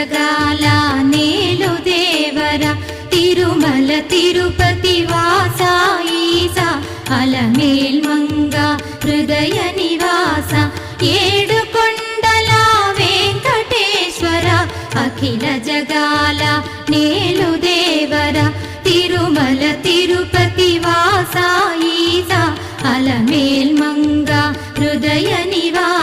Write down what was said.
జగాల నేలు దేవర తిరుమల తిరుపతి వాస ఈసా అలమేల్ మంగ హృదయ నివాస ఏడు కొండల వెంకటేశ్వర అఖిల జగాల నేలు దేవర తిరుమల తిరుపతి వాస ఈసా అలమేల్ మంగ హృదయ నివాస